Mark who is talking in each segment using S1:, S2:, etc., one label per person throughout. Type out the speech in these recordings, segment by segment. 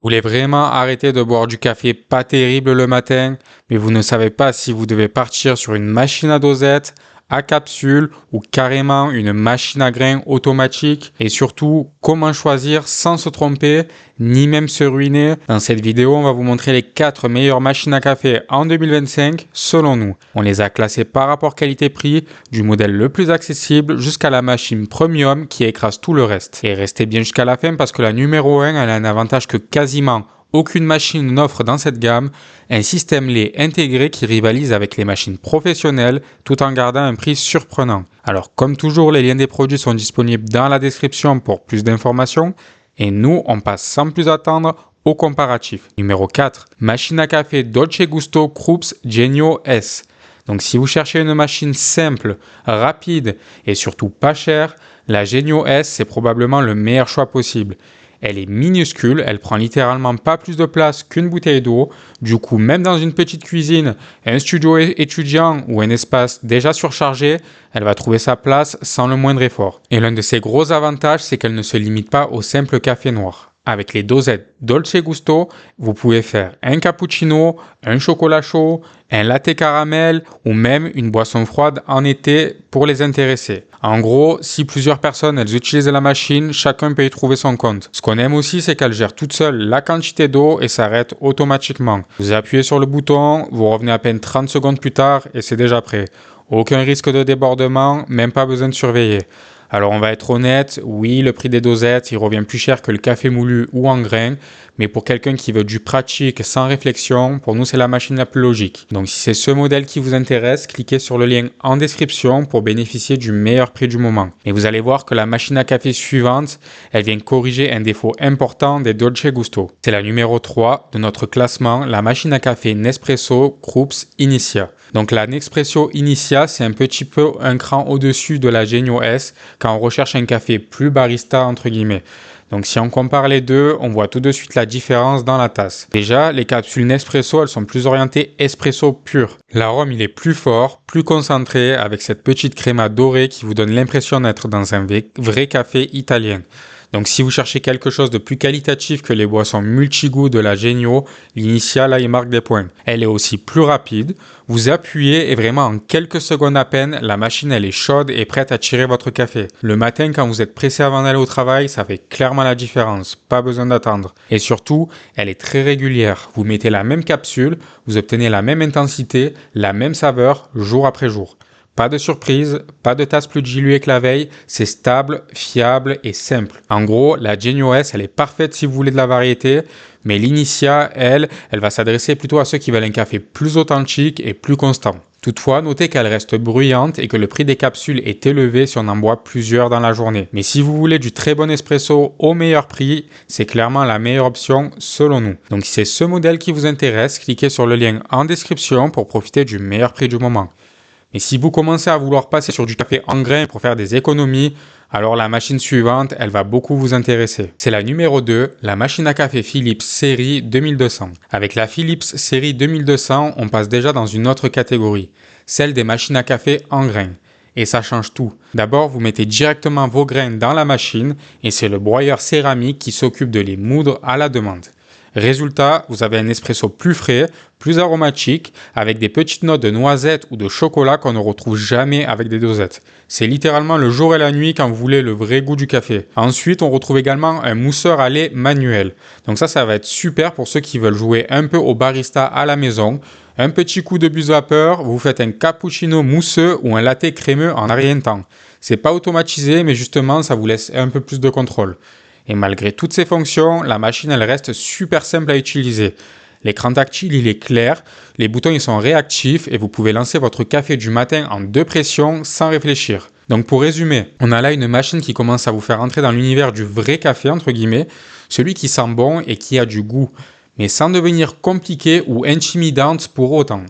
S1: Vous voulez vraiment arrêter de boire du café pas terrible le matin, mais vous ne savez pas si vous devez partir sur une machine à dosette, à capsule ou carrément une machine à grains automatique et surtout comment choisir sans se tromper ni même se ruiner. Dans cette vidéo, on va vous montrer les 4 meilleures machines à café en 2025 selon nous. On les a classées par rapport qualité-prix du modèle le plus accessible jusqu'à la machine premium qui écrase tout le reste. Et restez bien jusqu'à la fin parce que la numéro 1 elle a un avantage que quasiment aucune machine n'offre dans cette gamme, un système lait intégré qui rivalise avec les machines professionnelles tout en gardant un prix surprenant. Alors comme toujours, les liens des produits sont disponibles dans la description pour plus d'informations et nous, on passe sans plus attendre au comparatif. Numéro 4, machine à café Dolce Gusto Krups Genio S. Donc si vous cherchez une machine simple, rapide et surtout pas chère, la Genio S c'est probablement le meilleur choix possible. Elle est minuscule, elle prend littéralement pas plus de place qu'une bouteille d'eau. Du coup, même dans une petite cuisine, un studio étudiant ou un espace déjà surchargé, elle va trouver sa place sans le moindre effort. Et l'un de ses gros avantages, c'est qu'elle ne se limite pas au simple café noir. Avec les dosettes Dolce Gusto, vous pouvez faire un cappuccino, un chocolat chaud, un latte caramel ou même une boisson froide en été pour les intéressés. En gros, si plusieurs personnes elles utilisent la machine, chacun peut y trouver son compte. Ce qu'on aime aussi, c'est qu'elle gère toute seule la quantité d'eau et s'arrête automatiquement. Vous appuyez sur le bouton, vous revenez à peine 30 secondes plus tard et c'est déjà prêt. Aucun risque de débordement, même pas besoin de surveiller. Alors on va être honnête, oui, le prix des dosettes, il revient plus cher que le café moulu ou en grains, mais pour quelqu'un qui veut du pratique sans réflexion, pour nous c'est la machine la plus logique. Donc si c'est ce modèle qui vous intéresse, cliquez sur le lien en description pour bénéficier du meilleur prix du moment. Et vous allez voir que la machine à café suivante, elle vient corriger un défaut important des Dolce Gusto. C'est la numéro 3 de notre classement, la machine à café Nespresso Krups Initia. Donc la Nespresso Initia, c'est un petit peu un cran au-dessus de la Genio S quand on recherche un café plus barista entre guillemets. Donc si on compare les deux, on voit tout de suite la différence dans la tasse. Déjà, les capsules Nespresso, elles sont plus orientées espresso pur. L'arôme, il est plus fort, plus concentré, avec cette petite créma dorée qui vous donne l'impression d'être dans un vrai café italien. Donc si vous cherchez quelque chose de plus qualitatif que les boissons multigoûts de la Genio, l'Initia là il marque des points. Elle est aussi plus rapide, vous appuyez et vraiment en quelques secondes à peine, la machine elle est chaude et prête à tirer votre café. Le matin quand vous êtes pressé avant d'aller au travail, ça fait clairement la différence, pas besoin d'attendre. Et surtout, elle est très régulière, vous mettez la même capsule, vous obtenez la même intensité, la même saveur jour après jour. Pas de surprise, pas de tasse plus diluée que la veille, c'est stable, fiable et simple. En gros, la Genio S, elle est parfaite si vous voulez de la variété, mais l'Initia, elle va s'adresser plutôt à ceux qui veulent un café plus authentique et plus constant. Toutefois, notez qu'elle reste bruyante et que le prix des capsules est élevé si on en boit plusieurs dans la journée. Mais si vous voulez du très bon espresso au meilleur prix, c'est clairement la meilleure option selon nous. Donc si c'est ce modèle qui vous intéresse, cliquez sur le lien en description pour profiter du meilleur prix du moment. Et si vous commencez à vouloir passer sur du café en grains pour faire des économies, alors la machine suivante, elle va beaucoup vous intéresser. C'est la numéro 2, la machine à café Philips série 2200. Avec la Philips série 2200, on passe déjà dans une autre catégorie, celle des machines à café en grains. Et ça change tout. D'abord, vous mettez directement vos grains dans la machine et c'est le broyeur céramique qui s'occupe de les moudre à la demande. Résultat, vous avez un espresso plus frais, plus aromatique, avec des petites notes de noisettes ou de chocolat qu'on ne retrouve jamais avec des dosettes. C'est littéralement le jour et la nuit quand vous voulez le vrai goût du café. Ensuite, on retrouve également un mousseur à lait manuel. Donc ça va être super pour ceux qui veulent jouer un peu au barista à la maison. Un petit coup de buse vapeur, vous faites un cappuccino mousseux ou un latte crémeux en rien de temps. C'est pas automatisé, mais justement, ça vous laisse un peu plus de contrôle. Et malgré toutes ces fonctions, la machine elle reste super simple à utiliser. L'écran tactile il est clair, les boutons ils sont réactifs et vous pouvez lancer votre café du matin en 2 pressions sans réfléchir. Donc pour résumer, on a là une machine qui commence à vous faire entrer dans l'univers du vrai café entre guillemets, celui qui sent bon et qui a du goût, mais sans devenir compliqué ou intimidante pour autant.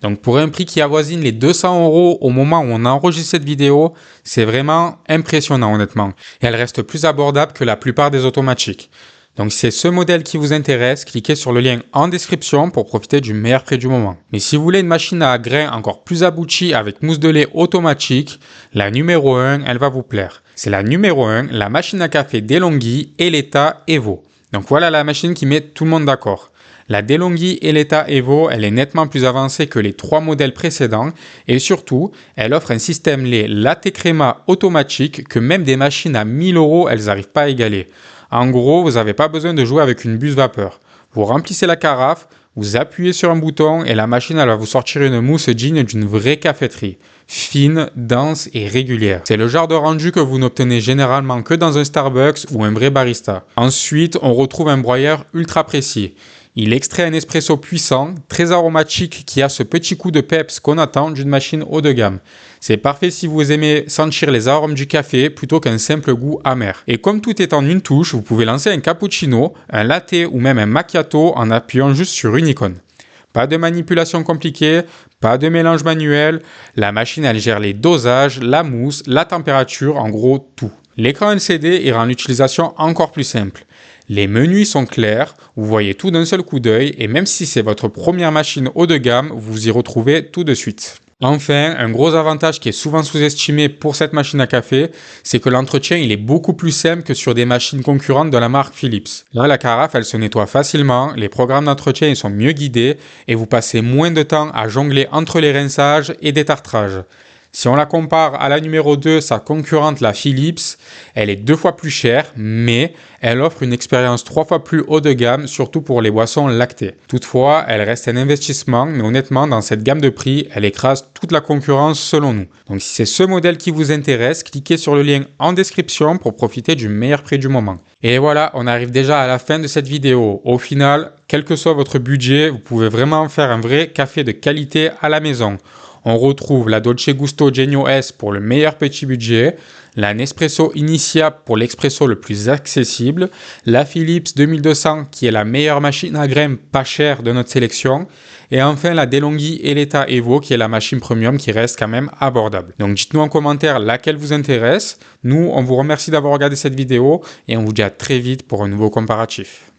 S1: Donc pour un prix qui avoisine les 200 € au moment où on enregistre cette vidéo, c'est vraiment impressionnant honnêtement. Et elle reste plus abordable que la plupart des automatiques. Donc si c'est ce modèle qui vous intéresse, cliquez sur le lien en description pour profiter du meilleur prix du moment. Mais si vous voulez une machine à grains encore plus aboutie avec mousse de lait automatique, la numéro 1, elle va vous plaire. C'est la numéro 1, la machine à café DeLonghi Eletta Evo. Donc voilà la machine qui met tout le monde d'accord. La DeLonghi Eletta Evo, elle est nettement plus avancée que les 3 modèles précédents et surtout, elle offre un système lait latte créma automatique que même des machines à 1000 €, elles n'arrivent pas à égaler. En gros, vous n'avez pas besoin de jouer avec une buse vapeur. Vous remplissez la carafe, vous appuyez sur un bouton et la machine elle va vous sortir une mousse digne d'une vraie caféterie. Fine, dense et régulière. C'est le genre de rendu que vous n'obtenez généralement que dans un Starbucks ou un vrai barista. Ensuite, on retrouve un broyeur ultra précis. Il extrait un espresso puissant, très aromatique qui a ce petit coup de peps qu'on attend d'une machine haut de gamme. C'est parfait si vous aimez sentir les arômes du café plutôt qu'un simple goût amer. Et comme tout est en une touche, vous pouvez lancer un cappuccino, un latte ou même un macchiato en appuyant juste sur une icône. Pas de manipulation compliquée, pas de mélange manuel, la machine elle gère les dosages, la mousse, la température, en gros tout. L'écran LCD il rend l'utilisation encore plus simple. Les menus sont clairs, vous voyez tout d'un seul coup d'œil et même si c'est votre première machine haut de gamme, vous vous y retrouvez tout de suite. Enfin, un gros avantage qui est souvent sous-estimé pour cette machine à café, c'est que l'entretien il est beaucoup plus simple que sur des machines concurrentes de la marque Philips. Là, la carafe elle se nettoie facilement, les programmes d'entretien ils sont mieux guidés et vous passez moins de temps à jongler entre les rinçages et des tartrages. Si on la compare à la numéro 2, sa concurrente, la Philips, elle est 2 fois plus chère, mais elle offre une expérience 3 fois plus haut de gamme, surtout pour les boissons lactées. Toutefois, elle reste un investissement, mais honnêtement, dans cette gamme de prix, elle écrase toute la concurrence selon nous. Donc si c'est ce modèle qui vous intéresse, cliquez sur le lien en description pour profiter du meilleur prix du moment. Et voilà, on arrive déjà à la fin de cette vidéo. Au final, quel que soit votre budget, vous pouvez vraiment faire un vrai café de qualité à la maison. On retrouve la Dolce Gusto Genio S pour le meilleur petit budget, la Nespresso Initia pour l'expresso le plus accessible, la Philips 2200 qui est la meilleure machine à grains pas chère de notre sélection, et enfin la DeLonghi Eletta Evo qui est la machine premium qui reste quand même abordable. Donc dites-nous en commentaire laquelle vous intéresse. Nous, on vous remercie d'avoir regardé cette vidéo et on vous dit à très vite pour un nouveau comparatif.